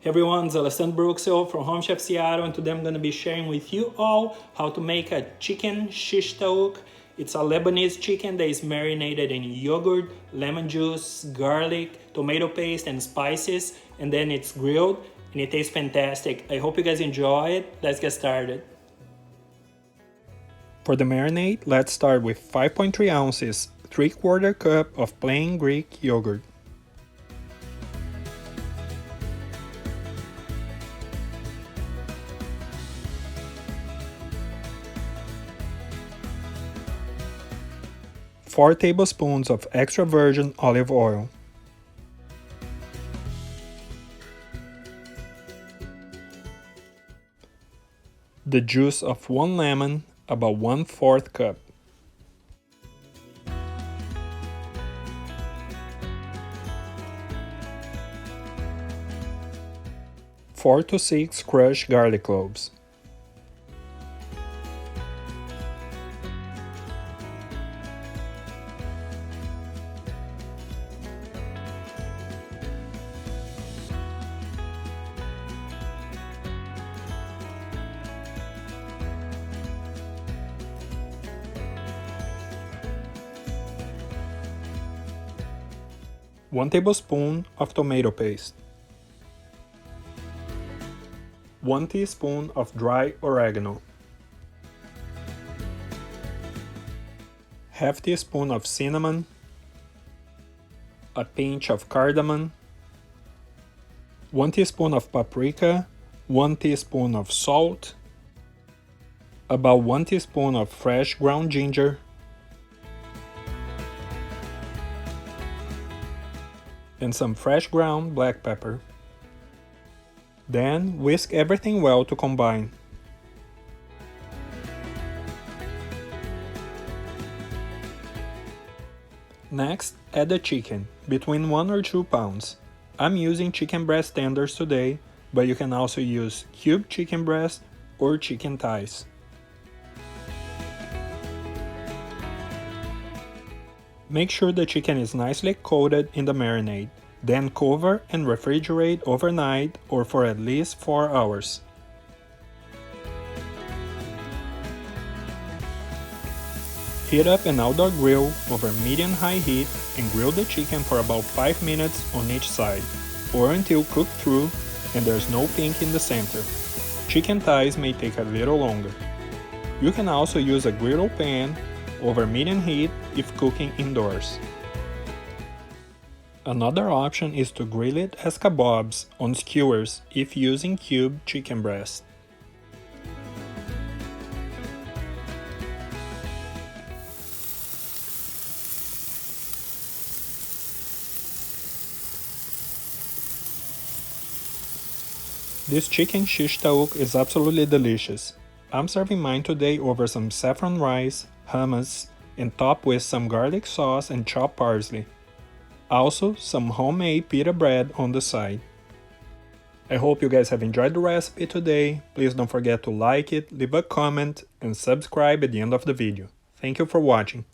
Hey everyone, it's Alessandro Bruxel from Home Chef Seattle, and today I'm going to be sharing with you all how to make a chicken SISH TAWOOK. It's a Lebanese chicken that is marinated in yogurt, lemon juice, garlic, tomato paste, and spices, and then it's grilled, and it tastes fantastic. I hope you guys enjoy it. Let's get started. For the marinade, let's start with 5.3 ounces, 3/4 cup of plain Greek yogurt. Four tablespoons of extra virgin olive oil. The juice of 1 lemon, about 1/4 cup. Four to 6 crushed garlic cloves. One tablespoon of tomato paste. 1 teaspoon of dry oregano. Half teaspoon of cinnamon. A pinch of cardamon. 1 teaspoon of paprika. 1 teaspoon of salt. About 1 teaspoon of fresh ground ginger. And some fresh ground black pepper. Then whisk everything well to combine. Next, add the chicken, between 1 or 2 pounds. I'm using chicken breast tenders today, but you can also use cubed chicken breast or chicken thighs. Make sure the chicken is nicely coated in the marinade, then cover and refrigerate overnight or for at least 4 hours. Heat up an outdoor grill over medium-high heat and grill the chicken for about 5 minutes on each side, or until cooked through and there's no pink in the center. Chicken thighs may take a little longer. You can also use a griddle pan over medium heat if cooking indoors. Another option is to grill it as kebabs on skewers if using cubed chicken breast. This chicken SISH TAWOOK is absolutely delicious. I'm serving mine today over some saffron rice, hummus, and topped with some garlic sauce and chopped parsley. Also, some homemade pita bread on the side. I hope you guys have enjoyed the recipe today. Please don't forget to like it, leave a comment, and subscribe at the end of the video. Thank you for watching.